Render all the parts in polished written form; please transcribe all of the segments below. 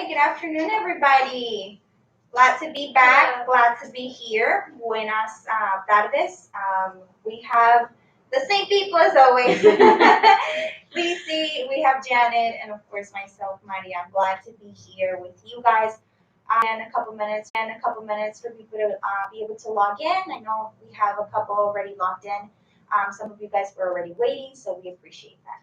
Good afternoon, everybody. Glad to be back. Glad to be here. Buenas tardes. We have the same people as always. Lisi, we have Janet, and of course myself, Maria. I'm glad to be here with you guys. In a couple minutes for people to be able to log in. I know we have a couple already logged in. Some of you guys were already waiting, so we appreciate that.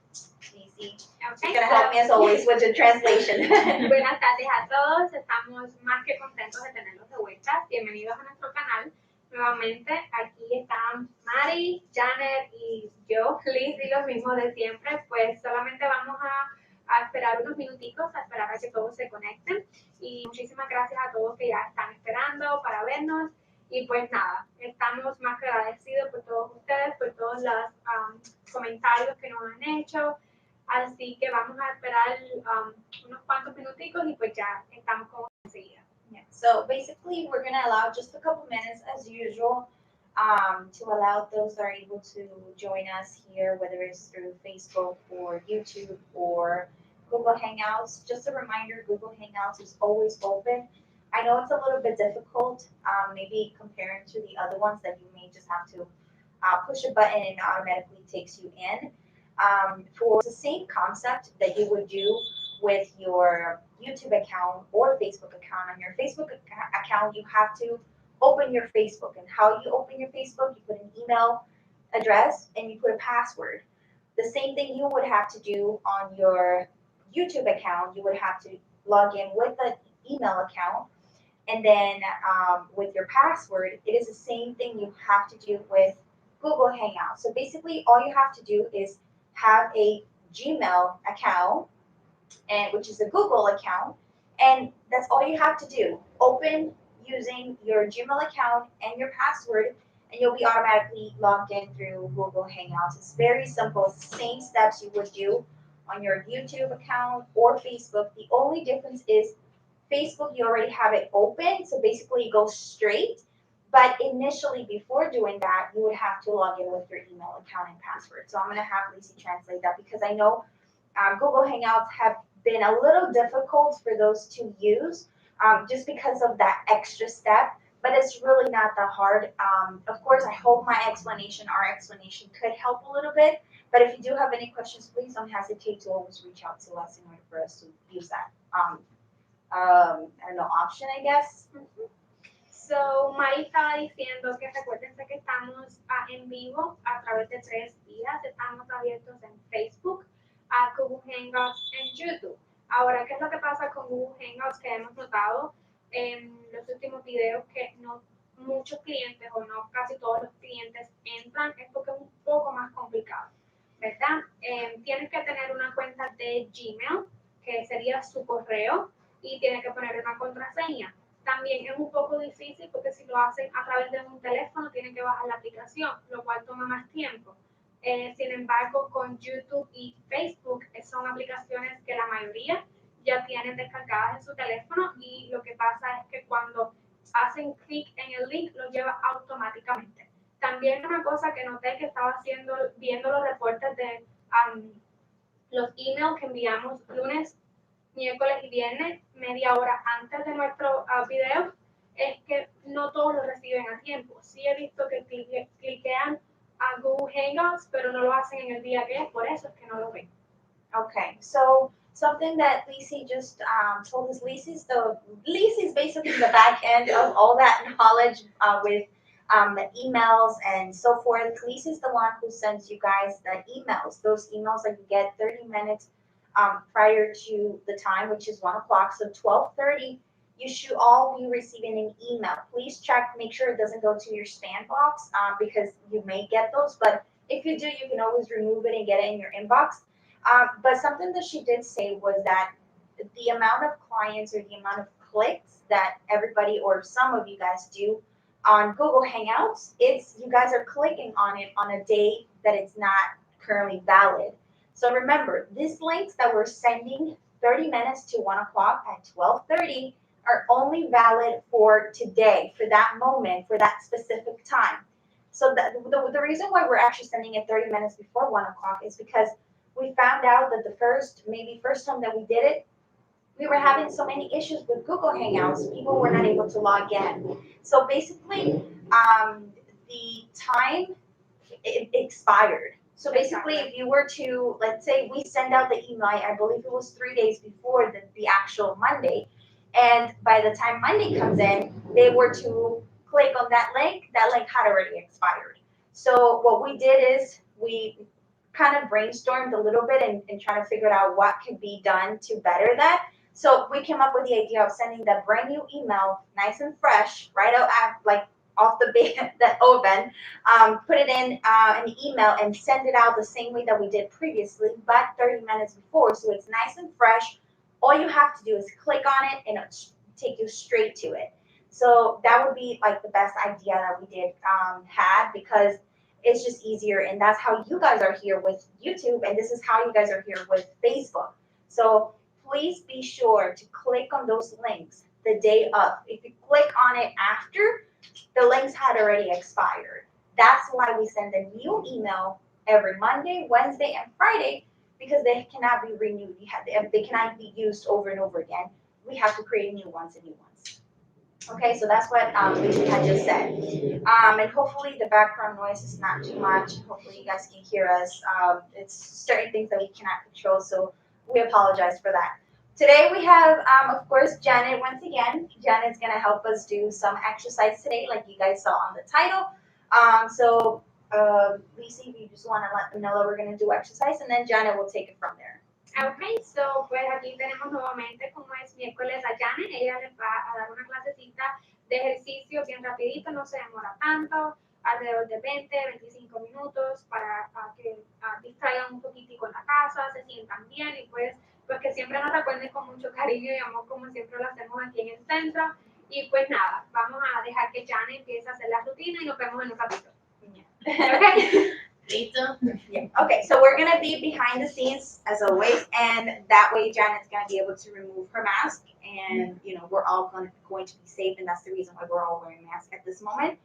Lisi, Okay, gonna help me as always with the translation. Buenas tardes a todos, estamos más que contentos de tenerlos de vuelta. Bienvenidos a nuestro canal. Nuevamente, aquí están Mari, Janet y yo, Liz, y los mismos de siempre. Pues solamente vamos a esperar unos minuticos, a esperar a que todos se conecten. Y muchísimas gracias a todos que ya están esperando para vernos. Y pues nada, estamos más que agradecidos por todos ustedes, por todos los comentarios que nos han hecho. Así que vamos a esperar unos cuantos minuticos y pues ya estamos con enseguida. Yeah. So basically, we're gonna allow just a couple minutes as usual to allow those that are able to join us here, whether it's through Facebook or YouTube or Google Hangouts. Just a reminder, Google Hangouts is always open. I know it's a little bit difficult, maybe comparing to the other ones that you may just have to push a button and it automatically takes you in. For the same concept that you would do with your YouTube account or Facebook account. On your Facebook account, you have to open your Facebook. And how you open your Facebook, you put an email address and you put a password. The same thing you would have to do on your YouTube account. You would have to log in with the email account. And then with your password, it is the same thing you have to do with Google Hangouts. So basically, all you have to do is have a Gmail account, and which is a Google account, and that's all you have to do. Open using your Gmail account and your password, and you'll be automatically logged in through Google Hangouts. It's very simple. It's the same steps you would do on your YouTube account or Facebook. The only difference is Facebook, you already have it open, so basically it goes straight. But initially, before doing that, you would have to log in with your email account and password. So I'm going to have Lisa translate that because I know Google Hangouts have been a little difficult for those to use just because of that extra step. But it's really not that hard. Of course, I hope our explanation could help a little bit. But if you do have any questions, please don't hesitate to always reach out to us in order for us to use that. I don't know, option, I guess. So, Mari estaba diciendo que recuérdense que estamos en vivo a través de 3 vías. Estamos abiertos en Facebook, a Google Hangouts en YouTube. Ahora, ¿qué es lo que pasa con Google Hangouts que hemos notado en los últimos videos? Que no muchos clientes o no casi todos los clientes entran, es porque es un poco más complicado, ¿verdad? Tienes que tener una cuenta de Gmail, que sería su correo, y tienes que poner una contraseña. También es un poco difícil porque si lo hacen a través de un teléfono tienen que bajar la aplicación, lo cual toma más tiempo. Sin embargo, con YouTube y Facebook son aplicaciones que la mayoría ya tienen descargadas en su teléfono y lo que pasa es que cuando hacen clic en el link lo lleva automáticamente. También una cosa que noté que estaba viendo los reportes de los emails que enviamos lunes, miércoles y viernes, media hora antes de nuestro video, es que no todos lo reciben a tiempo. Sí he visto que cliquean a Google Hangouts, pero no lo hacen en el día que es, por eso es que no lo ven. Okay, so something that Lisi just told us, Lisi's basically the back end of all that knowledge with the emails and so forth. Lisi's the one who sends you guys the emails, those emails that you get 30 minutes prior to the time, which is 1 o'clock. So 12:30, you should all be receiving an email. Please check, make sure it doesn't go to your spam box because you may get those. But if you do, you can always remove it and get it in your inbox. But something that she did say was that the amount of clients or the amount of clicks that everybody or some of you guys do on Google Hangouts, it's you guys are clicking on it on a day that it's not currently valid. So remember, these links that we're sending 30 minutes to 1 o'clock at 12:30 are only valid for today, for that moment, for that specific time. So the reason why we're actually sending it 30 minutes before 1 o'clock is because we found out that the first time that we did it, we were having so many issues with Google Hangouts, people were not able to log in. So basically, the time it expired. So basically, if you were to, let's say we send out the email, I believe it was 3 days before the actual Monday, and by the time Monday comes in, they were to click on that link had already expired. So what we did is we kind of brainstormed a little bit and trying to figure out what could be done to better that. So we came up with the idea of sending that brand new email, nice and fresh, right out like off the the oven, put it in an email and send it out the same way that we did previously, but 30 minutes before. So it's nice and fresh. All you have to do is click on it and it'll take you straight to it. So that would be like the best idea that we did had, because it's just easier, and that's how you guys are here with YouTube, and this is how you guys are here with Facebook. So please be sure to click on those links the day of. If you click on it after, the links had already expired. That's why we send a new email every Monday, Wednesday, and Friday, because they cannot be renewed. They cannot be used over and over again. We have to create new ones and new ones. Okay, so that's what Lucia had just said. And hopefully the background noise is not too much. Hopefully you guys can hear us. It's certain things that we cannot control, so we apologize for that. Today we have, of course, Janet once again. Janet's going to help us do some exercise today, like you guys saw on the title. Lisa, if you just want to let them know that we're going to do exercise, and then Janet will take it from there. Ok, so pues aquí tenemos nuevamente, como es miércoles, a Janet. Ella les va a dar una clasecita de ejercicio bien rapidito, no se demora tanto, alrededor de 20-25 minutos para que distraigan un poquitico en la casa, se sientan bien y pues que siempre nos recuerden con mucho cariño y amor como siempre lo hacemos aquí en el centro. Y pues nada, vamos a dejar que Janet empiece a hacer la rutina y nos vemos en un ratito. Yeah. Okay. Yeah. Okay, so we're gonna be behind the scenes as always, and that way Janet's gonna be able to remove her mask, and we're all going to be safe, and that's the reason why we're all wearing masks at this moment.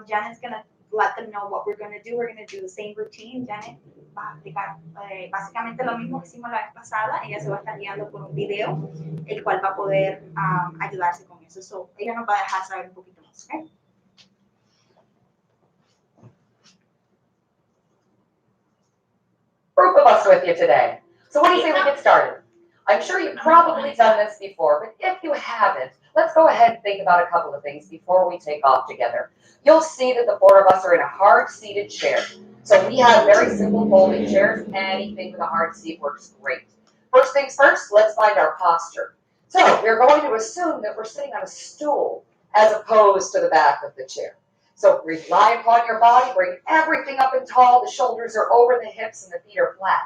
Janet's gonna let them know what we're gonna do. We're gonna do the same routine. Janet va a explicar básicamente lo mismo que hicimos la vez pasada. Ella se va a estar guiando por un video, el cual va a poder ayudarse con eso. So, ella nos va a dejar saber un poquito más, ¿ok? Group of us with you today. So what do you say we get started? I'm sure you've probably done this before, but if you haven't, let's go ahead and think about a couple of things before we take off together. You'll see that the four of us are in a hard-seated chair. So we have very simple folding chairs. Anything with a hard seat works great. First things first, let's find our posture. So we're going to assume that we're sitting on a stool as opposed to the back of the chair. So rely upon your body, bring everything up and tall, the shoulders are over the hips and the feet are flat.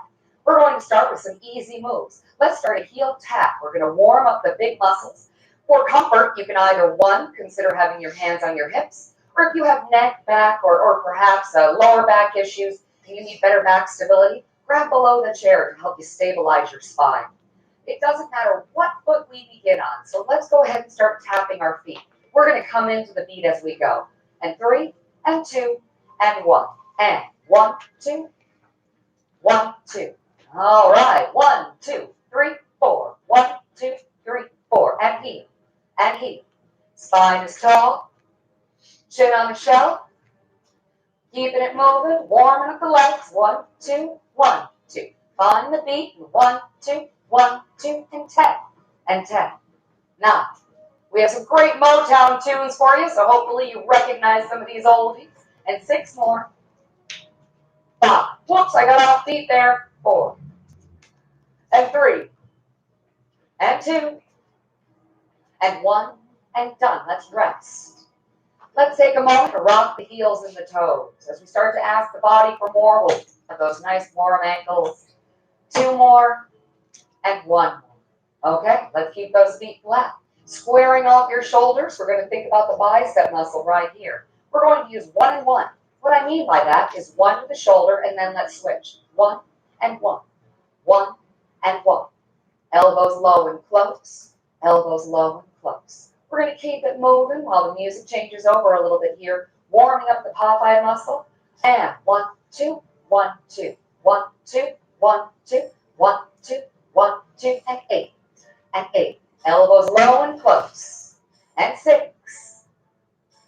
We're going to start with some easy moves. Let's start a heel tap. We're going to warm up the big muscles. For comfort, you can either, one, consider having your hands on your hips, or if you have neck, back, or perhaps lower back issues and you need better back stability, grab below the chair to help you stabilize your spine. It doesn't matter what foot we begin on, so let's go ahead and start tapping our feet. We're going to come into the beat as we go. And 3, and 2, and 1, and 1, 2, 1, 2. All right, 1, 2, 3, 4. 1, 2, 3, 4. And heel, and heel. Spine is tall, chin on the shelf. Keeping it moving, warming up the legs. 1, 2, 1, 2. Find the beat. 1, 2, 1, 2, and 10, and 10. 9. We have some great Motown tunes for you, so hopefully you recognize some of these oldies. And 6 more. 5. Whoops, I got off beat there. 4. And 3. And 2. And 1. And done. Let's rest. Let's take a moment to rock the heels and the toes. As we start to ask the body for more, we'll have those nice warm ankles. 2 more. And 1 more. Okay, let's keep those feet flat. Squaring off your shoulders, we're going to think about the bicep muscle right here. We're going to use 1 and 1. What I mean by that is 1 to the shoulder, and then let's switch. 1 and 1. 1 and 1. Elbows low and close. Elbows low and close. We're going to keep it moving while the music changes over a little bit here, warming up the Popeye muscle. And 1, 2, 1, 2. 1, 2, 1, 2, 1, 2, 1, 2, and 8. and 8. Elbows low and close. And 6.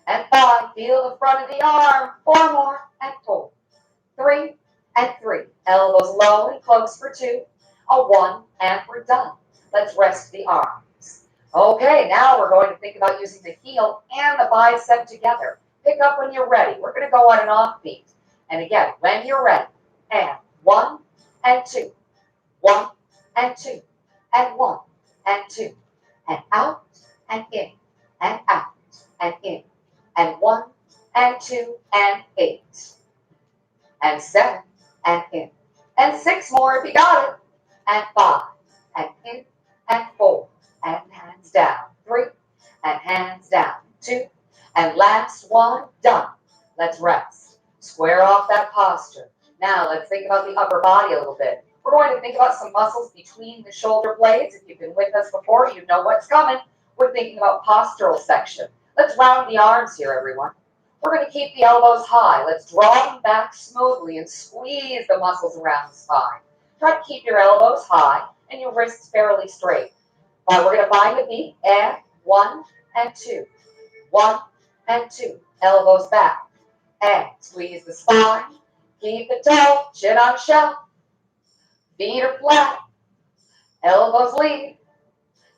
And 5. Feel the front of the arm. 4 more. And 4. 3 and 3. Elbows low and close for 2. A 1 and we're done. Let's rest the arms. Okay, now we're going to think about using the heel and the bicep together. Pick up when you're ready. We're going to go on an off beat. And again, when you're ready. And 1 and 2. 1 and 2. And 1 and 2. And out and in. And out and in. And 1 and 2 and 8. And 7 and in. And 6 more if you got it. And 5 and in. And 4 and hands down. 3 and hands down. 2 and last one. Done. Let's rest. Square off that posture. Now let's think about the upper body a little bit. We're going to think about some muscles between the shoulder blades. If you've been with us before, you know what's coming. We're thinking about postural section. Let's round the arms here, everyone. We're going to keep the elbows high. Let's draw them back smoothly and squeeze the muscles around the spine. Try to keep your elbows high and your wrists fairly straight. All right, we're going to find the beat. And 1 and 2. 1 and 2. Elbows back. And squeeze the spine. Keep it tall. Chin on shelf. Feet are flat. Elbows lead.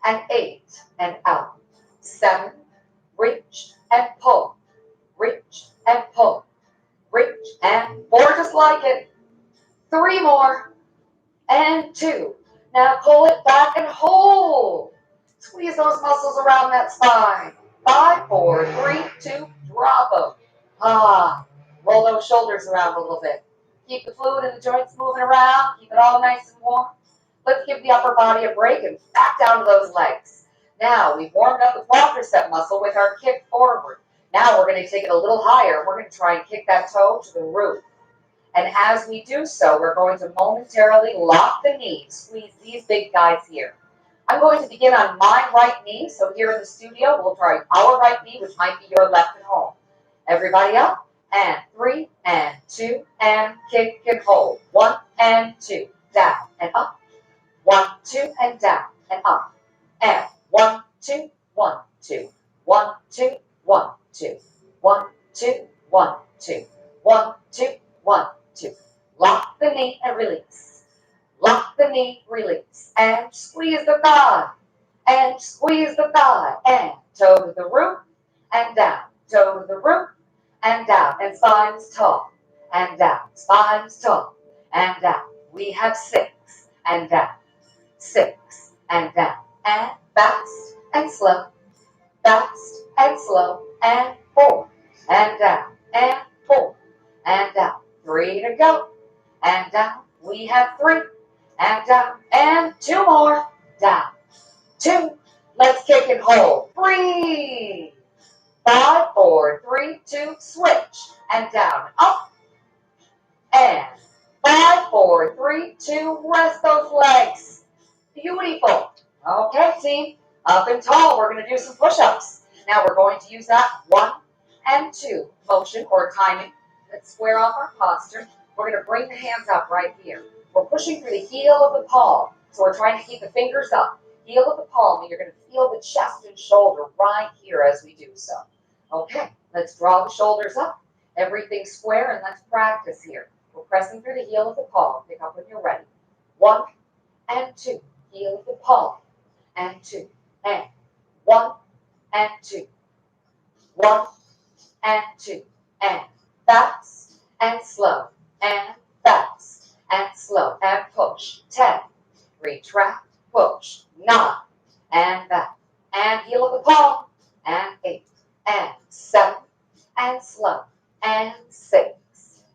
And 8 and out. 7. Reach and pull. Reach and pull. Reach and 4 just like it. 3 more. And 2. Now pull it back and hold. Squeeze those muscles around that spine. 5, 4, 3, 2, drop them. Roll those shoulders around a little bit. Keep the fluid in the joints moving around. Keep it all nice and warm. Let's give the upper body a break and back down to those legs. Now we've warmed up the quadricep muscle with our kick forward. Now we're going to take it a little higher. We're going to try and kick that toe to the roof. And as we do so, we're going to momentarily lock the knee. Squeeze these big guys here. I'm going to begin on my right knee. So here in the studio, we'll try our right knee, which might be your left at home. Everybody up. And 3 and 2 and kick and hold. 1 and 2. Down and up. 1, 2 and down and up. And 1, 2, 1, 2. 1, 2, 1, 2. 1, 2, 1, 2. 1, 2, 1, 2. Lock the knee and release. Lock the knee, release. And squeeze the thigh. And squeeze the thigh. And toe to the roof and down. Toe to the roof and down. And spine's tall. And down. Spine's tall. And down. We have 6 and down. 6 and down. And fast and slow. Fast and slow. And 4 and down. And 4 and down. 3 to go. And down. We have 3 and down. And 2 more. Down. 2. Let's kick and hold. Breathe. 5, 4, 3, 2. Switch. And down. Up. And 5, 4, 3, 2. Rest those legs. Beautiful. Okay, team. Up and tall. We're going to do some push-ups. Now we're going to use that 1 and 2 motion or timing. Let's square off our posture. We're going to bring the hands up right here. We're pushing through the heel of the palm. So we're trying to keep the fingers up. Heel of the palm, and you're going to feel the chest and shoulder right here as we do so. Okay, let's draw the shoulders up. Everything square, and let's practice here. We're pressing through the heel of the palm. Pick up when you're ready. 1 and 2. Heel of the palm. And 2. And 1 and 2. 1 and 2. And fast and slow. And fast and slow. And push. 10. Retract. Push. 9. And back. And heel of the palm. And 8. And 7. And slow. And 6.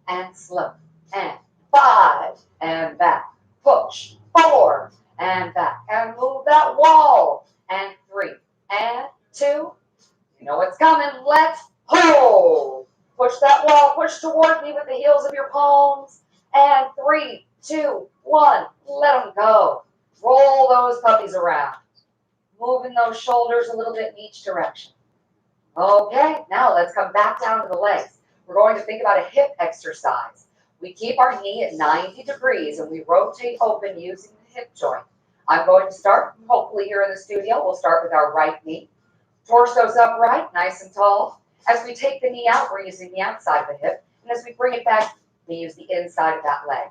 And slow. And 5. And back. Push. 4. And back. And move that wall. And 3. And 2. You know what's coming. Let's hold. Push that wall. Push toward me with the heels of your palms. And 3, 2, 1. Let them go. Roll those puppies around. Moving those shoulders a little bit in each direction. Okay, now let's come back down to the legs. We're going to think about a hip exercise. We keep our knee at 90 degrees and we rotate open using the hip joint. I'm going to start, hopefully here in the studio, we'll start with our right knee. Torso's upright, nice and tall. As we take the knee out, we're using the outside of the hip. And as we bring it back, we use the inside of that leg.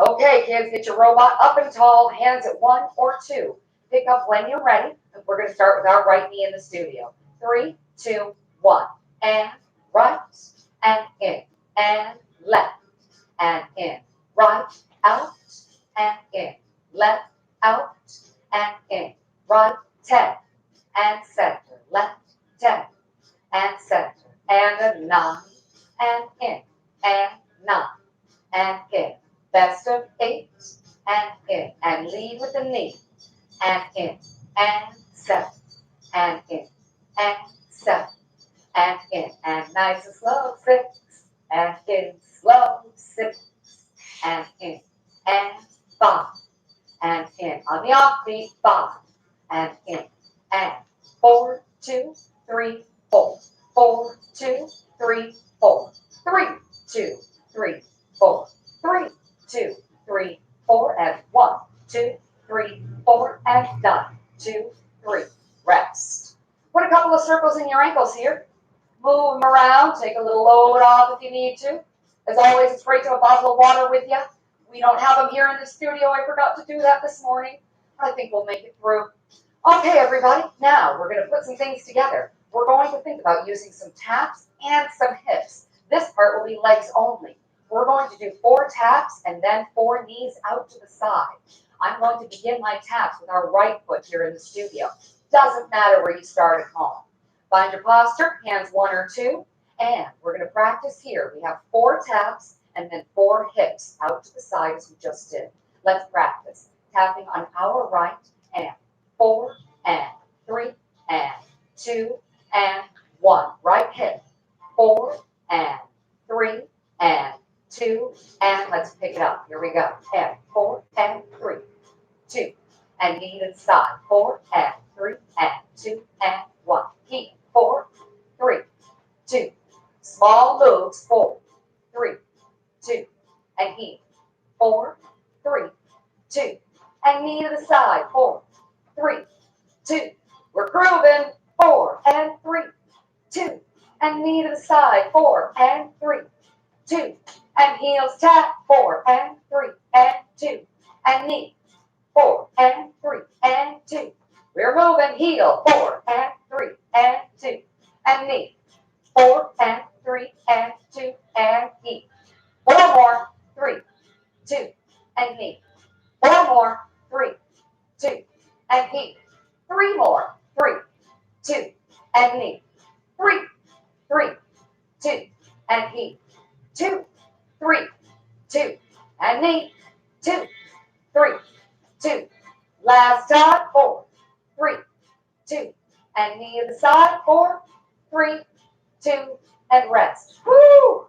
Okay, kids, get your robot up and tall, hands at 1 or 2. Pick up when you're ready. We're going to start with our right knee in the studio. 3, 2, 1. And right, and in, and left, and in. Right, out, and in. Left, out, and in. Right, 10, and center. Left, 10, and center. And a 9, and in, and 9, and in. Best of 8, and in. And lead with the knee, and in, and 7, and in, and 7, and in. And nice and slow, 6, and in, slow, 6, and in, and 5, and in. On the offbeat, 5, and in, and 4, 2, 3, 4. 4, 2, 3, 4. 3, 2, 3, 4. 3, 2, 3, 4. And 1, 2, 3, 4. And done. 2, 3. Rest. Put a couple of circles in your ankles here. Move them around. Take a little load off if you need to. As always, it's great to have a bottle of water with you. We don't have them here in the studio. I forgot to do that this morning. I think we'll make it through. Okay, everybody. Now we're going to put some things together. We're going to think about using some taps and some hips. This part will be legs only. We're going to do 4 taps and then 4 knees out to the side. I'm going to begin my taps with our right foot here in the studio. Doesn't matter where you start at home. Find your posture, hands 1 or 2, and we're going to practice here. We have 4 taps and then 4 hips out to the side as we just did. Let's practice. Tapping on our right, and 4, and 3, and 2, and 1. Right hip, 4, and 3, and 2, and let's pick it up. Here we go. And 4, and 3, 2, and knee to the side. 4, and 3, and 2, and 1. Keep 4, 3, 2. Small moves. 4, 3, 2, and heat. 4, 3, 2, and knee to the side. 4, 3, 2. We're grooving. 4, and 3, 2, and knee to the side. 4, and 3, 2, and heels tap. 4, and 3, and 2, and knee. 4, and 3, and 2. We're moving. Heel. 4, and 3, and 2, and knee. 4, and 3, and 2, and knee. 4 more. 3, 2, and knee. 4 more. 3, 2, and knee. 3 more. 3, 2, and knee. 3, 3, 2, and knee. 2, 3, 2, and knee. 2, 3, 2. Last time. 4, 3, 2, and knee to the side. 4, 3, 2, and rest. Woo!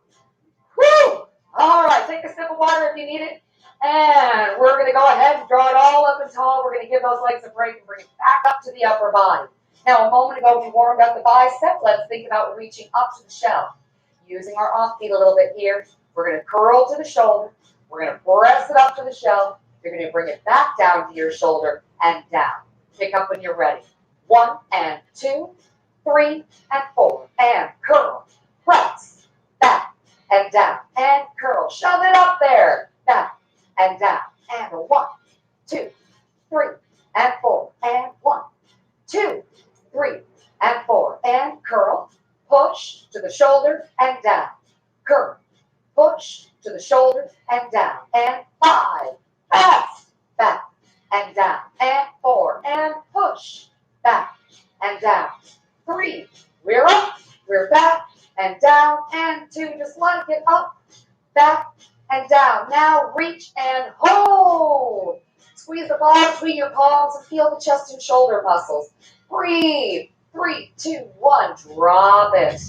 Woo! All right, take a sip of water if you need it. And we're going to go ahead and draw it all up and tall. We're going to give those legs a break and bring it back up to the upper body. Now, a moment ago, we warmed up the bicep. Let's think about reaching up to the shelf. Using our offbeat a little bit here. We're going to curl to the shoulder. We're going to press it up to the shelf. You're going to bring it back down to your shoulder and down. Pick up when you're ready. 1 and 2, 3 and 4. And curl. Press. Back and down. And curl. Shove it up there. Back and down. And 1, 2, 3 and 4. And 1, 2, 3 and 4. And curl. Push to the shoulder and down. Curl. Push to the shoulder and down. And 5. Press. Back and down. And 4. And push. Back and down. 3. We're up. We're back and down. And 2. Just like it up. Back and down. Now reach and hold. Squeeze the ball between your palms and feel the chest and shoulder muscles. Breathe. 3, 2, 1. Drop it.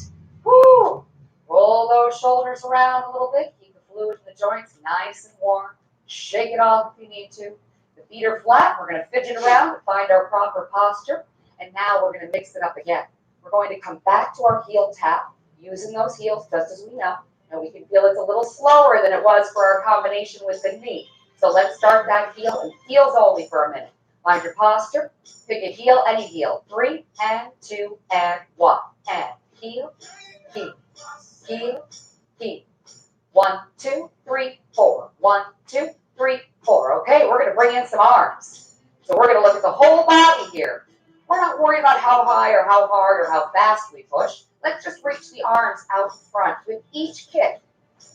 Woo. Roll those shoulders around a little bit. Keep the fluid in the joints nice and warm. Shake it off if you need to. The feet are flat. We're going to fidget around to find our proper posture. And now we're going to mix it up again. We're going to come back to our heel tap, using those heels just as we know. And we can feel it's a little slower than it was for our combination with the knee. So let's start that heel and heels only for a minute. Find your posture. Pick a heel, any heel. 3 and 2 and 1. And heel, heel, heel, heel. 1, 2, 3, 4. 1, 2, 3, 4. Okay, we're going to bring in some arms. So we're going to look at the whole body here. We're not worried about how high or how hard or how fast we push. Let's just reach the arms out front with each kick.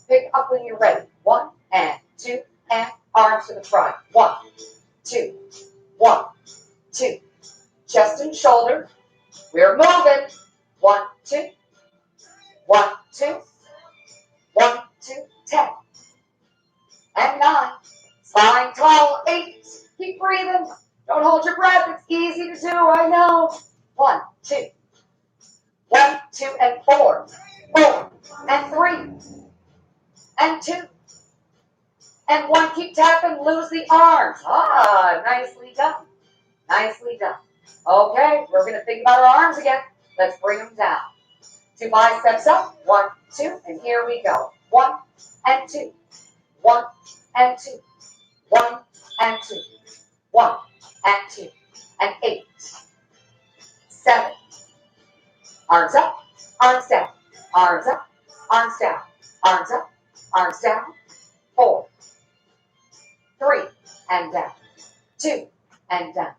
Pick up when you're ready. 1 and 2 and arms to the front. 1, 2, 1, 2. Chest and shoulder. We're moving. 1, 2. 1, 2. 1, 2, 10. And 9. Spine tall. 8. Keep breathing. Don't hold your breath. It's easy to do. I know. 1, 2. 1, 2, and 4. 4 and 3. And 2. And 1. Keep tapping. Lose the arms. Ah, nicely done. Nicely done. Okay, we're going to think about our arms again. Let's bring them down. 2 biceps up. 1, 2, and here we go. 1 and 2. 1 and 2. 1 and 2. 1 and 2. And 8. 7. Arms up. Arms down. Arms up. Arms down. Arms up. Arms down. 4. 3 and down. 2 and down.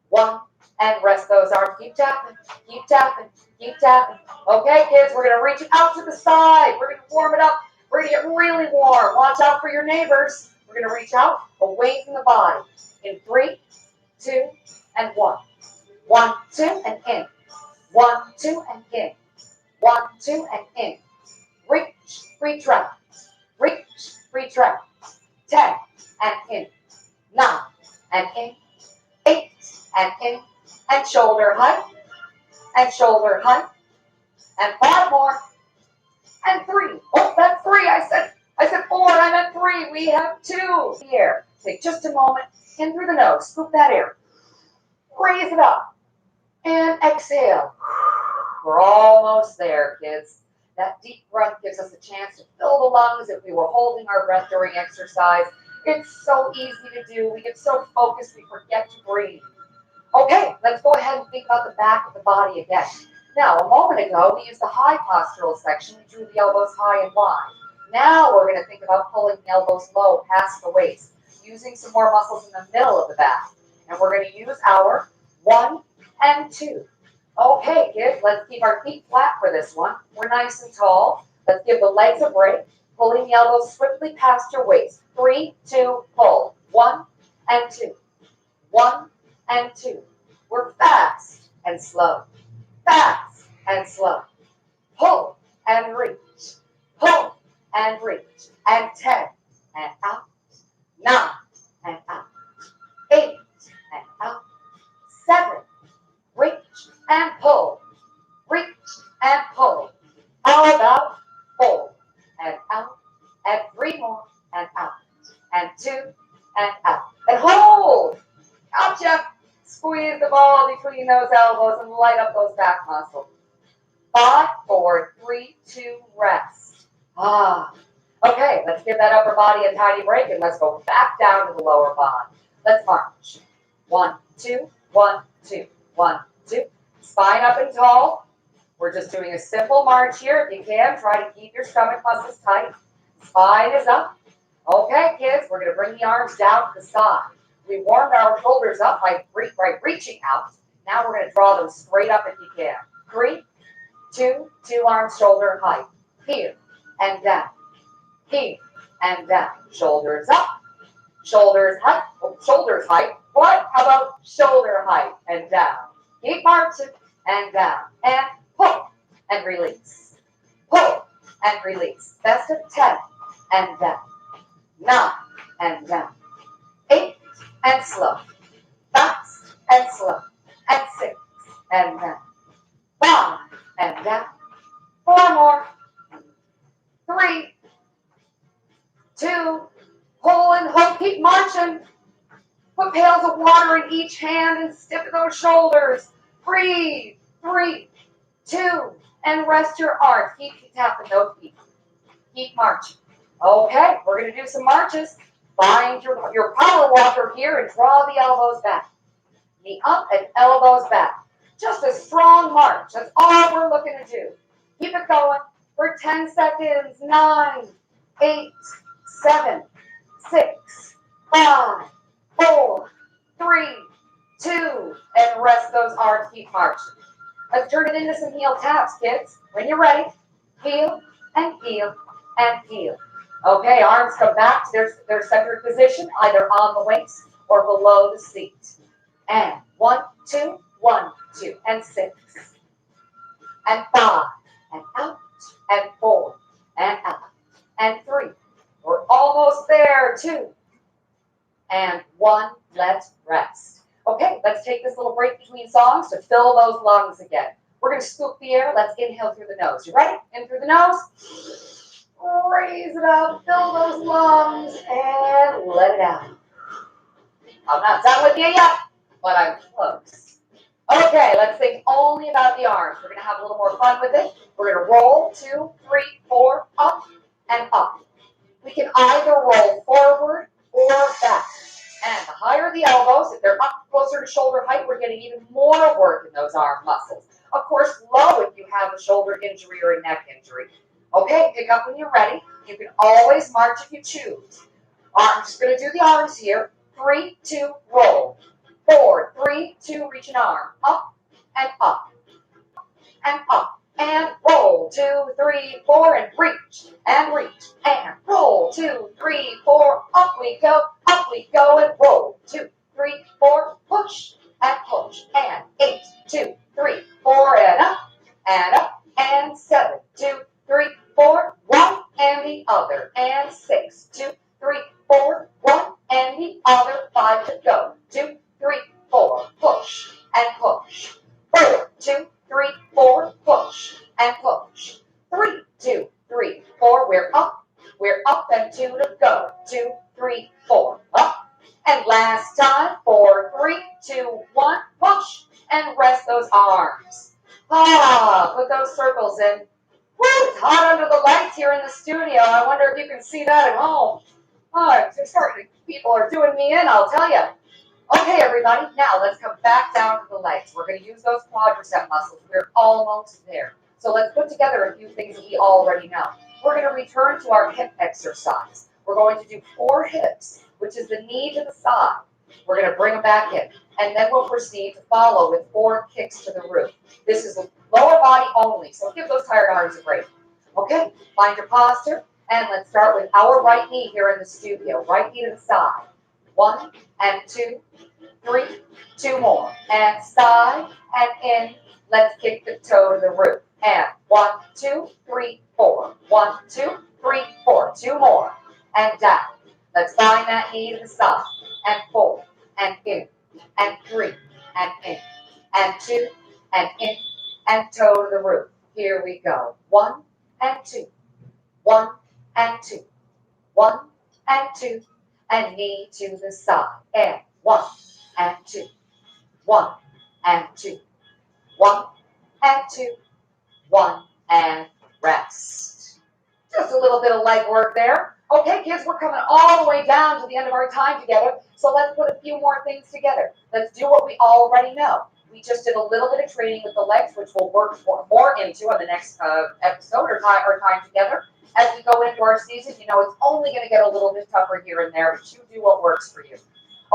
1 and rest those arms. Keep tapping. Keep tapping. Keep tapping. Okay, kids, we're going to reach it out to the side. We're going to warm it up. We're going to get really warm. Watch out for your neighbors. We're going to reach out away from the body. In 3, 2, and 1. 1, 2, and in. 1, 2, and in. 1, 2, and in. Reach, retract. Reach, retract. 10, and in. 9, and in. 8, and in. And shoulder height. And shoulder height. And 5 more. And 3. Oh, that's 3. I said 4. I meant 3. We have 2 here. Take just a moment. In through the nose. Scoop that air. Raise it up. And exhale. We're almost there, kids. That deep breath gives us a chance to fill the lungs if we were holding our breath during exercise. It's so easy to do. We get so focused we forget to breathe. Okay, let's go ahead and think about the back of the body again. Now, a moment ago, we used the high postural section. We drew the elbows high and wide. Now we're going to think about pulling the elbows low past the waist, using some more muscles in the middle of the back. And we're going to use our 1 and 2. Okay, kids, let's keep our feet flat for this one. We're nice and tall. Let's give the legs a break, pulling the elbows swiftly past your waist. 3, 2, pull. 1 and 2. 1 and 2. We're fast and slow. Fast and slow. Pull and reach. Pull and reach. And 10 and out. 9 and out. 8 and out. 7. Reach and pull. Reach and pull. How about 4 and out. And 3 more and out. And 2 and out. And hold. Gotcha. Squeeze the ball between those elbows and light up those back muscles. 5, 4, 3, 2, rest. Okay, let's give that upper body a tiny break and let's go back down to the lower body. Let's march. 1, 2, 1, 2, 1, 2. Spine up and tall. We're just doing a simple march here. If you can, try to keep your stomach muscles tight. Spine is up. Okay, kids, we're going to bring the arms down to the side. We warmed our shoulders up by reaching out. Now we're going to draw them straight up if you can. 3, 2, 2 arms shoulder height. Here and down. Here and down. Shoulders up. Shoulders height. Oh, shoulders height. What? How about shoulder height and down? Keep marching and down. And pull and release. Pull and release. Best of 10 and down. 9 and down. 8 and slow. Fast and slow. And 6 and down. 5 and down. 4 more. 3, 2, pull and hold. Keep marching. Put pails of water in each hand and stiffen those shoulders. Breathe. 3, 2, and rest your arms. Keep tapping those feet. Keep marching. Okay, we're going to do some marches. Find your power walker here and draw the elbows back. Knee up and elbows back. Just a strong march. That's all we're looking to do. Keep it going for 10 seconds. 9, 8, 7, 6, 5, 4, 3, 2, and rest those arms. Keep marching. Let's turn it into some heel taps, kids. When you're ready, heel and heel and heel. Okay, arms come back to their centered position, either on the waist or below the seat. And 1, 2, 1, 2, and 6, and 5, and out, and 4, and out, and 3. We're almost there. 2, and 1. Let's rest. Okay, let's take this little break between songs to fill those lungs again. We're going to scoop the air. Let's inhale through the nose. You ready? In through the nose. Raise it up. Fill those lungs and let it out. I'm not done with you yet, but I'm close. Okay, let's think only about the arms. We're going to have a little more fun with it. We're going to roll 2, 3, 4, up and up. We can either roll forward or back. And the higher the elbows, if they're up closer to shoulder height, we're getting even more work in those arm muscles. Of course, low if you have a shoulder injury or a neck injury. Okay, pick up when you're ready. You can always march if you choose. I'm just going to do the arms here. 3, 2, roll. 4, 3, 2, reach an arm. Up and up and up. And roll. 2, 3, 4, and reach. And reach. And roll. 2, 3, 4. Up we go. Up we go and roll. 2, 3, 4. Push and push. And 8, 2, 3, 4. And up and up. And 7, 2, 3, 4. 1 and the other. And 6, 2, 3, 4. 1 and the other. 5 to go. 2, 3, 4. Push and push. 4, 2, 3, 4. Push and push. 3, 2, 3, 4. We're up and 2 to go. 2, 3, 4. Up. And last time. 4, 3, 2, 1. Push and rest those arms. Put those circles in. Woo, it's hot under the lights here in the studio. I wonder if you can see that at home. People are doing me in, I'll tell you. Okay, everybody, now let's come back down to the legs. We're going to use those quadricep muscles. We're almost there. So let's put together a few things we already know. We're going to return to our hip exercise. We're going to do 4 hips, which is the knee to the side. We're going to bring them back in. And then we'll proceed to follow with 4 kicks to the roof. This is lower body only, so give those tired arms a break. Okay, find your posture. And let's start with our right knee here in the studio. Right knee to the side. 1 and 2, 3, 2 more. And side and in. Let's kick the toe to the roof. And 1, 2, 3, 4. 1, 2, 3, 4. 2 more. And down. Let's find that knee to the side. And 4. And in. And 3. And in. And 2. And in. And toe to the roof. Here we go. 1 and 2. 1 and 2. 1 and 2. And knee to the side. And 1 and 2. 1 and 2. 1 and 2. 1 and rest. Just a little bit of leg work there. Okay, kids, we're coming all the way down to the end of our time together. So let's put a few more things together. Let's do what we already know. We just did a little bit of training with the legs, which we'll work more into on the next episode or time together. As we go into our season, you know it's only going to get a little bit tougher here and there, but you do what works for you.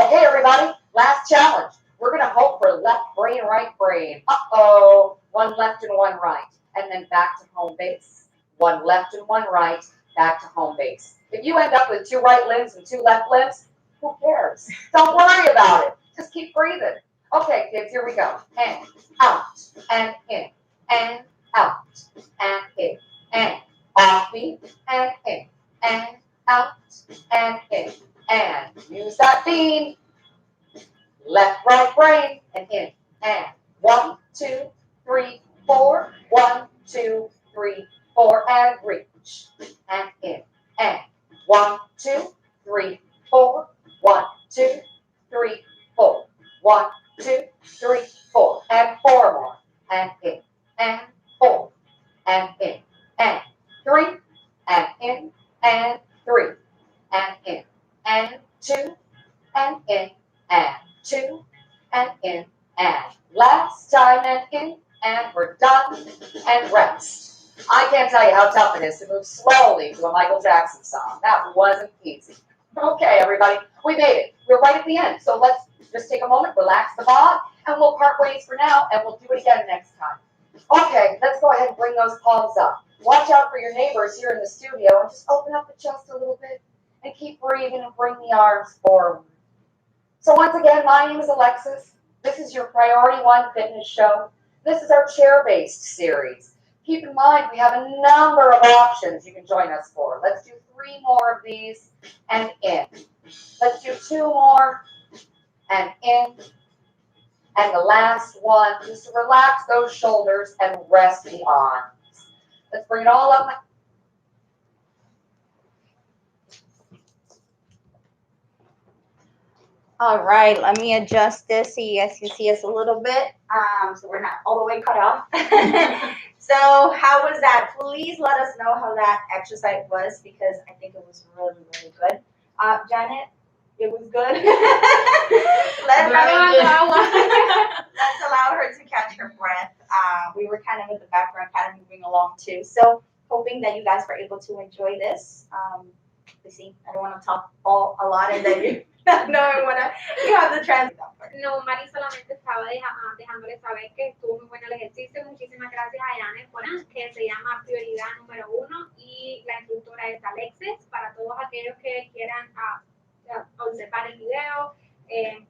Okay, everybody, last challenge. We're going to hope for left brain, right brain. Uh-oh, 1 left and 1 right. And then back to home base. 1 left and 1 right, back to home base. If you end up with 2 right limbs and 2 left limbs, who cares? Don't worry about it. Just keep breathing. Okay, kids, here we go. And out, and in, and out, and in, and off beat, and in, and out, and in, and use that bean. Left, right brain, and in, and 1, 2, 3, 4. 1, 2, 3, 4, and reach, and in, and 1, 2, 3, 4. 1, 2, 3, 4. 1, 2, 3, 4. And 4 more. And in, and 4. And in, and 3. And in, and 3. And in, and 2. And in, and 2. and in, and last time and in, and we're done, and rest. I can't tell you how tough it is to move slowly to a Michael Jackson song. That wasn't easy. Okay, everybody, we made it. We're right at the end, so let's just take a moment, relax the bod, and we'll part ways for now, and we'll do it again next time. Okay, let's go ahead and bring those palms up. Watch out for your neighbors here in the studio, and just open up the chest a little bit, and keep breathing and bring the arms forward. So once again, my name is Alexis. This is your Priority One Fitness Show. This is our chair-based series. Keep in mind, we have a number of options you can join us for. Let's do 3 more of these and in. Let's do 2 more and in. And the last one, just to relax those shoulders and rest the arms. Let's bring it all up. All right, let me adjust this so you guys can see us a little bit. So we're not all the way cut off. So how was that? Please let us know how that exercise was because I think it was really, really good. Janet, it was good. Let's allow her to catch her breath. We were kind of in the background, kind of moving along too. So hoping that you guys were able to enjoy this. You see, I don't want to talk a lot and then you have the translate. No, Mari solamente estaba dejándole saber que estuvo muy bueno el ejercicio. Muchísimas gracias a Yane por que se llama Prioridad Número 1 y la instructora es Alexis. Para todos aquellos que quieran observar el video,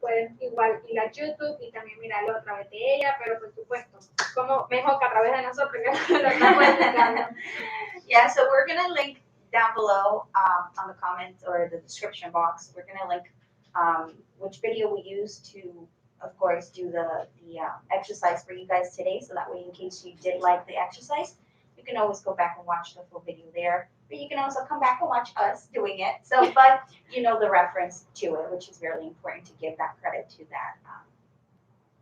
pueden igual ir a YouTube y también mirarlo a través de ella, pero por supuesto, como mejor que a través de nosotros que lo estamos explicando. Yeah, so we're going to link down below on the comments or the description box. We're going to link which video we used to, of course, do the exercise for you guys today. So that way, in case you did like the exercise, you can always go back and watch the full video there. But you can also come back and watch us doing it. So, but you know the reference to it, which is really important to give that credit to that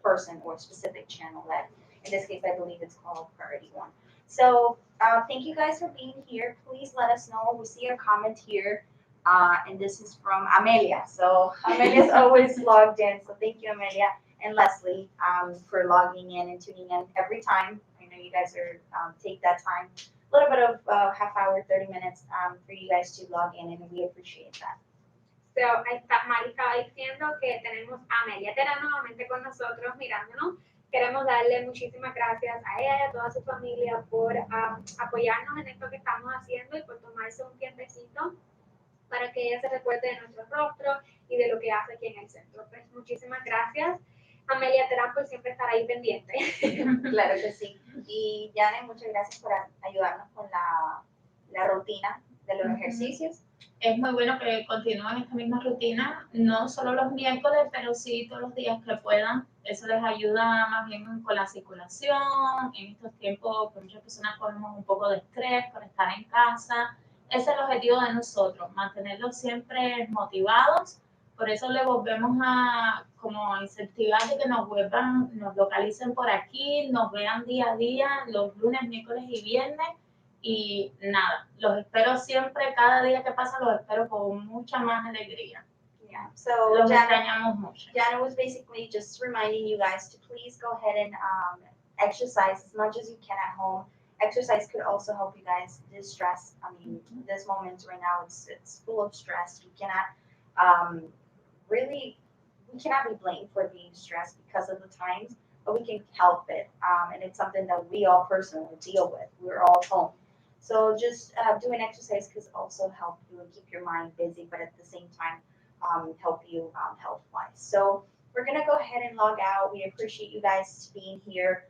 person or specific channel that, in this case, I believe it's called Priority One. So thank you guys for being here. Please let us know. We see your comment here. And this is from Amelia. So Amelia's always logged in. So thank you, Amelia and Leslie, for logging in and tuning in every time. I know you guys are take that time, a little bit of half hour, 30 minutes for you guys to log in, and we appreciate that. So, Mari estaba diciendo que tenemos a Amelia Terán nuevamente con nosotros mirándonos. Queremos darle muchísimas gracias a ella y a toda su familia por apoyarnos en esto que estamos haciendo y por tomarse un tiempecito para que ella se recuerde de nuestro rostro y de lo que hace aquí en el centro. Pues muchísimas gracias, Amelia Terán, por siempre estar ahí pendiente. Claro que sí. Y Yane, muchas gracias por ayudarnos con la rutina de los ejercicios. Es muy bueno que continúen esta misma rutina, no solo los miércoles, pero sí todos los días que puedan. Eso les ayuda más bien con la circulación. En estos tiempos, que muchas personas cogemos un poco de estrés por estar en casa. Ese es el objetivo de nosotros, mantenerlos siempre motivados. Por eso le volvemos a como incentivar de que nos localicen por aquí, nos vean día a día, los lunes, miércoles y viernes. Y nada, los espero siempre, cada día que pasa los espero con mucha más alegría. Yeah, so Los extrañamos mucho. Jana was basically just reminding you guys to please go ahead and exercise as much as you can at home. Exercise could also help you guys distress. I mean, this moment right now, it's full of stress. We cannot we cannot be blamed for being stressed because of the times, but we can help it. And it's something that we all personally deal with. We're all home. So just doing exercise could also help you and keep your mind busy, but at the same time, help you health-wise. So we're going to go ahead and log out. We appreciate you guys being here.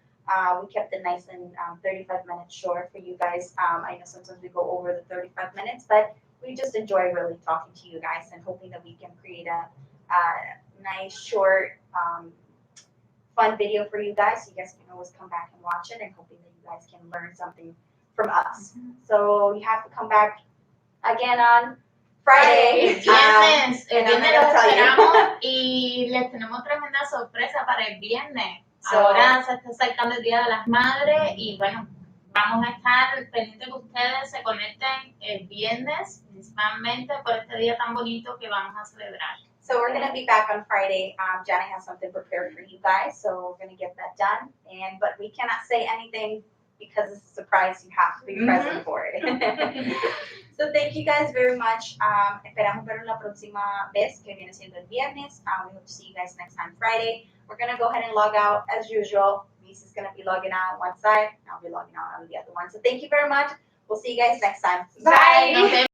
We kept it nice and 35 minutes short for you guys. I know sometimes we go over the 35 minutes, but we just enjoy really talking to you guys and hoping that we can create a nice, short, fun video for you guys. So you guys can always come back and watch it and hoping that you guys can learn something from us. So you have to come back again on Friday. El viernes los esperamos y les tenemos tremenda sorpresa para el viernes. Ahora se está acercando el Día de las Madres y bueno, vamos a estar pendientes que ustedes se conecten el viernes, principalmente por este día tan bonito que vamos a celebrar. So we're gonna be back on Friday. Janet has something prepared for you guys, so we're gonna get that done. But we cannot say anything because it's a surprise. You have to be present for it. So thank you guys very much. Esperamos verlos la próxima vez, que viene siendo el viernes. We hope to see you guys next time Friday. We're gonna go ahead and log out as usual. Lisa's gonna be logging out on one side, and I'll be logging out on the other one. So thank you very much. We'll see you guys next time. Bye. Nos vemos.